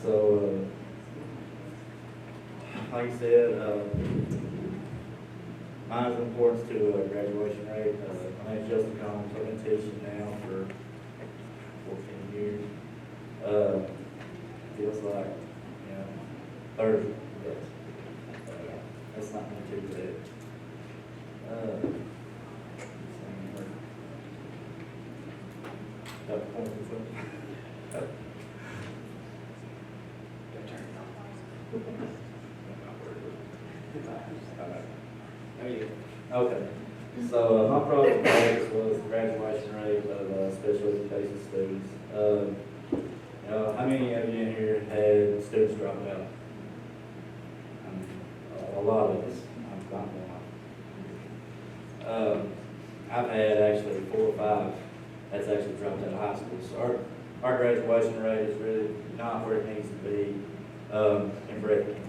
So, like I said, mine is importance to graduation rate. My name's Justin Combs. I've been teaching now for 14 years. Feels like, 30, but that's not too bad. Got points or something? Okay, so my project was the graduation rate of special education students. How many of you in here had students drop out? A lot of us. I'm not one. I've had actually 4 or 5 that's actually dropped out of high school. So our graduation rate is really not where it needs to be in Breathitt.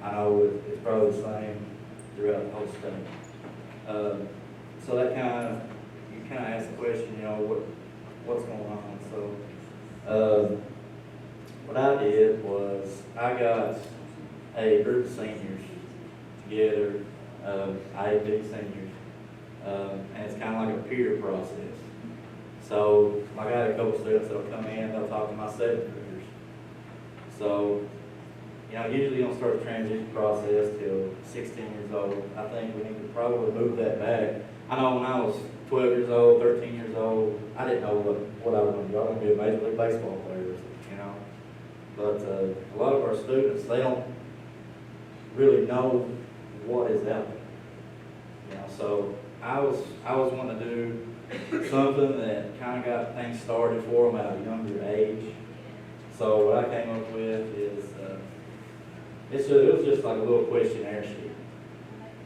I know it's probably the same throughout the whole state. So that you kind of ask the question, what's going on? So what I did was I got a group of seniors together, IAP seniors, and it's kind of like a peer process. So I got a couple students that'll come in, they'll talk to my 7th graders. So, usually you don't start the transition process till 16 years old. I think we need to probably move that back. I know when I was 12 years old, 13 years old, I didn't know what I was going to do. I was going to be a Major League Baseball player, But a lot of our students, they don't really know what is out there. So I was wanting to do something that kind of got things started for them at a younger age. So what I came up with is, it was just like a little questionnaire sheet.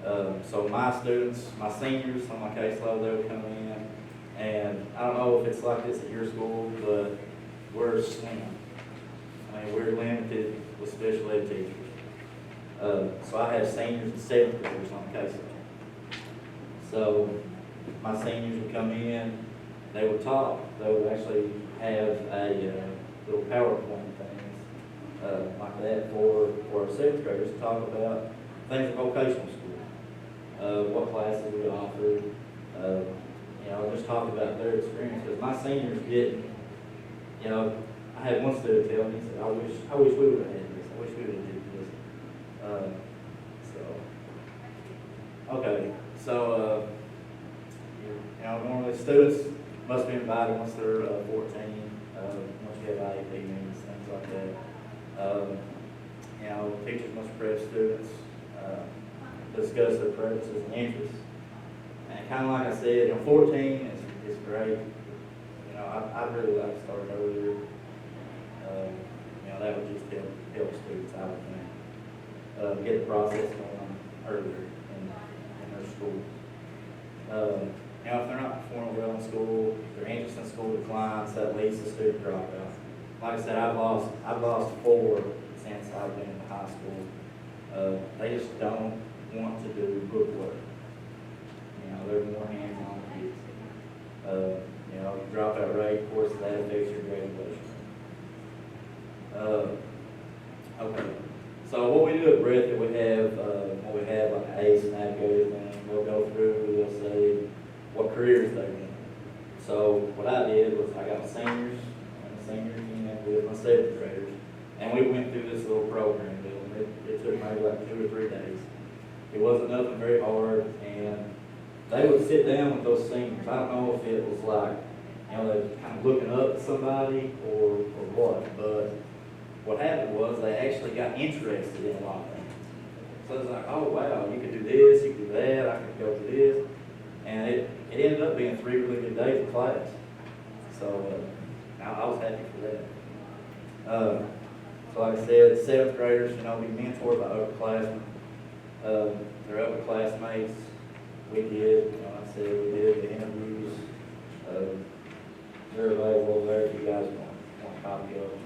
So my students, my seniors on my caseload, they would come in, and I don't know if it's like this at your school, but we're slim. We're limited with special ed teachers. So I have seniors and 7th graders on the caseload. So my seniors would come in, they would talk. They would actually have a little PowerPoint things like that for our 7th graders to talk about things at vocational school, what classes we offered, just talk about their experience. Because my seniors didn't, I had one student tell me, he said, I wish we would have had this. I wish we would have did this. Normally students must be invited once they're 14, once you have IEP meetings, things like that. Teachers must prep students, discuss their preferences and interests. And kind of like I said, 14 is great. I'd really like to start earlier. That would just help students out, I think. Get the process going earlier in their school. If they're not performing well in school, if their interest in school declines, that leads to student dropout. Like I said, I've lost 4 since I've been in high school. They just don't want to do bookwork. They're more hands-on kids. Dropout rate, of course, that affects your graduation. Okay. So what we do at Breathitt, we have like an ACE navigator thing. We'll go through, we'll say what careers they want. So what I did was I got my seniors in with my 7th graders, and we went through this little program. It took maybe like 2 or 3 days. It wasn't nothing very hard, and they would sit down with those seniors. I don't know if it was like, they were kind of looking up at somebody or what, but what happened was they actually got interested in a lot of things. So it's like, oh wow, you could do this, you could do that, I could go to this. And it ended up being 3 really good days of class. So I was happy for that. So like I said, 7th graders, be mentored by upperclassmen. Their upperclassmates, we did the interviews. They're available there if you guys want a copy of them.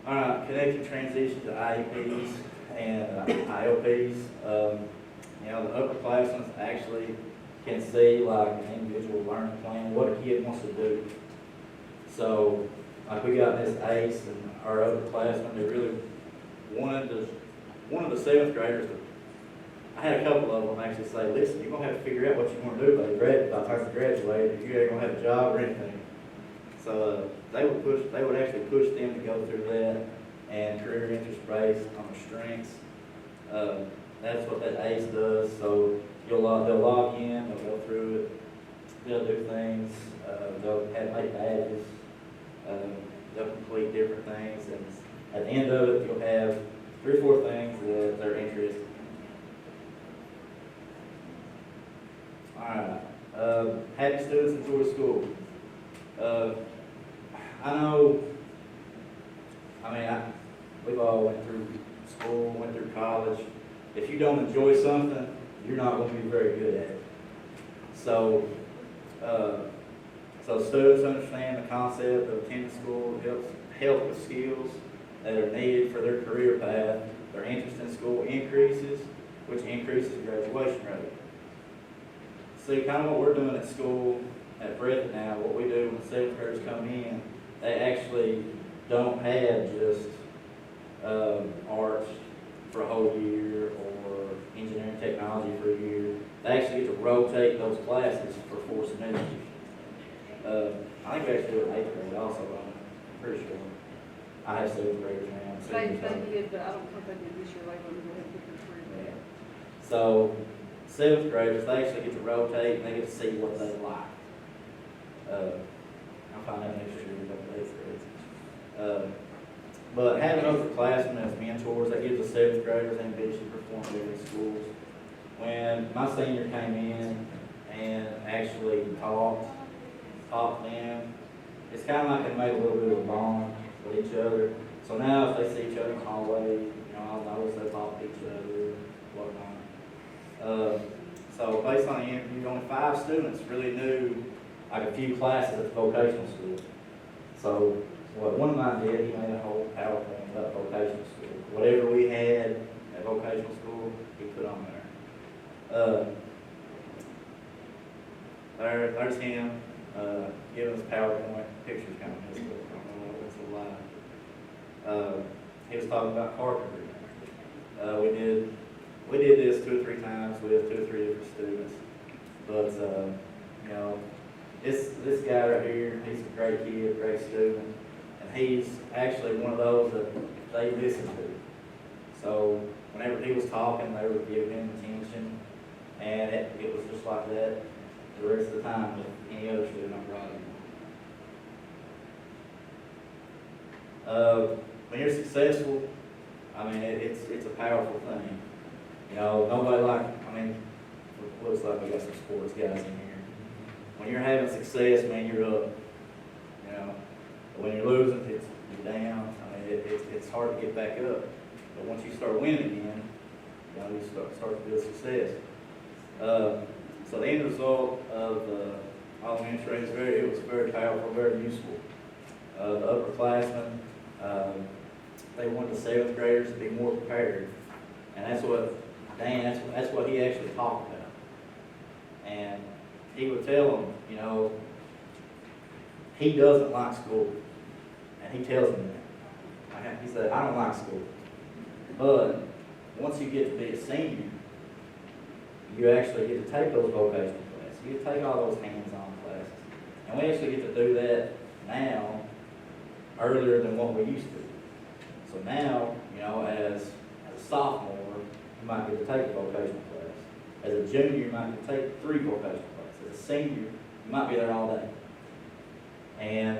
All right, connecting transition to IEPs and IOPs. The upperclassmen actually can see like an individual learning plan, what a kid wants to do. So, like we got this ACE and our upperclassmen, they really wanted the seventh graders to, I had a couple of them actually say, listen, you're gonna have to figure out what you want to do by the by the time you graduate, if you ain't gonna have a job or anything. So they would actually push them to go through that and career interest based on their strengths. That's what that ACE does. So they'll log in, they'll go through it, they'll do things, they'll make badges, they'll complete different things, and at the end of it, you'll have 3 or 4 things that they're interested in. Alright, happy students enjoy school. I know, we've all went through school, went through college. If you don't enjoy something, you're not going to be very good at it. So, students understand the concept of attending school helps with skills that are needed for their career path. Their interest in school increases, which increases graduation rate. See, kind of what we're doing at school at Breathitt now, what we do when the 7th graders come in, they actually don't have just arts for a whole year or engineering technology for a year. They actually get to rotate those classes for 4 semesters. I think we actually do it in 8th grade also, I'm pretty sure. I have 7th graders now. They did, but I don't think they did this year. They wouldn't go ahead and pick their career. Yeah. So 7th graders, they actually get to rotate and they get to see what they like. I'll find out next year about the 8th grades. But having upperclassmen as mentors, that gives the 7th graders ambition to perform better in schools. When my senior came in and actually talked to them, it's kind of like they made a little bit of a bond with each other. So now if they see each other in the hallway, I'll notice they talk to each other and whatnot. So based on the interview, only 5 students really knew like a few classes at the vocational school. So what one of mine did, he made a whole PowerPoint about vocational school. Whatever we had at vocational school, he put on there. There's him giving us PowerPoint. Pictures kind of missed, but I don't know if it's a lie. He was talking about carpentry. We did this 2 or 3 times with 2 or 3 different students. But this guy right here, he's a great kid, great student, and he's actually one of those that they listen to. So whenever he was talking, they would give him attention, and it was just like that the rest of the time with any other student I brought in. When you're successful, it's a powerful thing. Nobody looks like we got some sports guys in here. When you're having success, man, you're up. But when you're losing, you're down. It's hard to get back up. But once you start winning again, you start to build success. So the end result of all the training it was very powerful, very useful. The upperclassmen, they wanted the 7th graders to be more prepared, and that's what he actually talked about. And he would tell them, he doesn't like school, and he tells them that. He said, I don't like school, but once you get to be a senior, you actually get to take those vocational classes. You get to take all those hands-on classes, and we actually get to do that now earlier than what we used to. So now, as a sophomore, you might get to take a vocational class. As a junior, you might get to take 3 vocational classes. As a senior, you might be there all day. And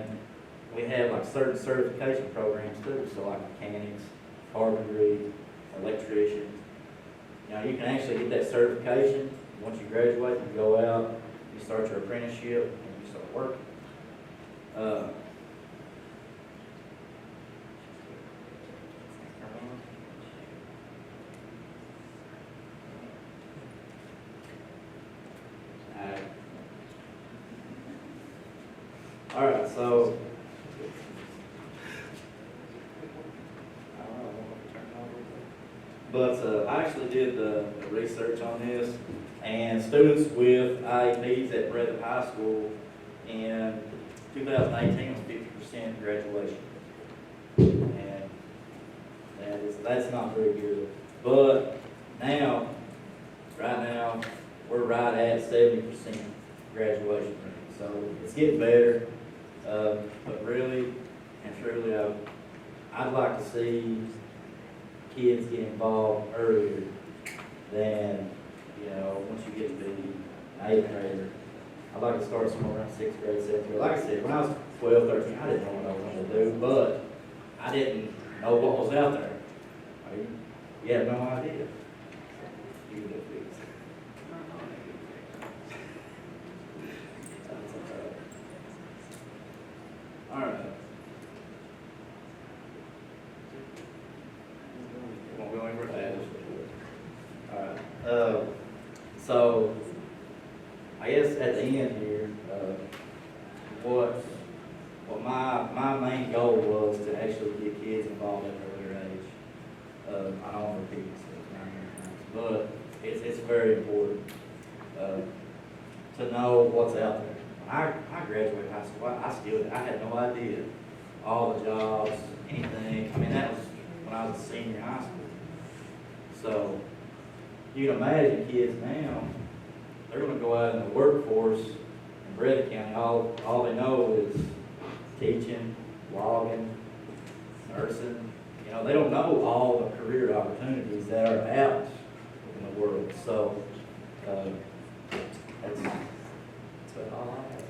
we have like certain certification programs too, so like mechanics, carpentry, electricians. You can actually get that certification. Once you graduate, you go out, you start your apprenticeship, and you start working. All right, so I actually did the research on this, and students with IEPs at Breathitt High School in 2018 was 50% graduation. And that's not very good. But now, right now, we're right at 70% graduation rate. So it's getting better. But really and truly, I'd like to see kids get involved earlier than, once you get to be an 8th grader. I'd like to start somewhere around 6th grade, 7th grade. Like I said, when I was 12, 13, I didn't know what I was going to do, but I didn't know what was out there. You have no idea. You get fixed. All right. Won't go anywhere fast. All right. So, I guess at the end here, what my main goal was to actually get kids involved at an earlier age. I don't want to repeat this, but it's very important to know what's out there. When I graduated high school, I had no idea all the jobs, anything. I mean, that was when I was a senior in high school. So you can imagine kids now, they're going to go out in the workforce in Breathitt County. All they know is teaching, logging, nursing. They don't know all the career opportunities that are out in the world. So that's about all I have.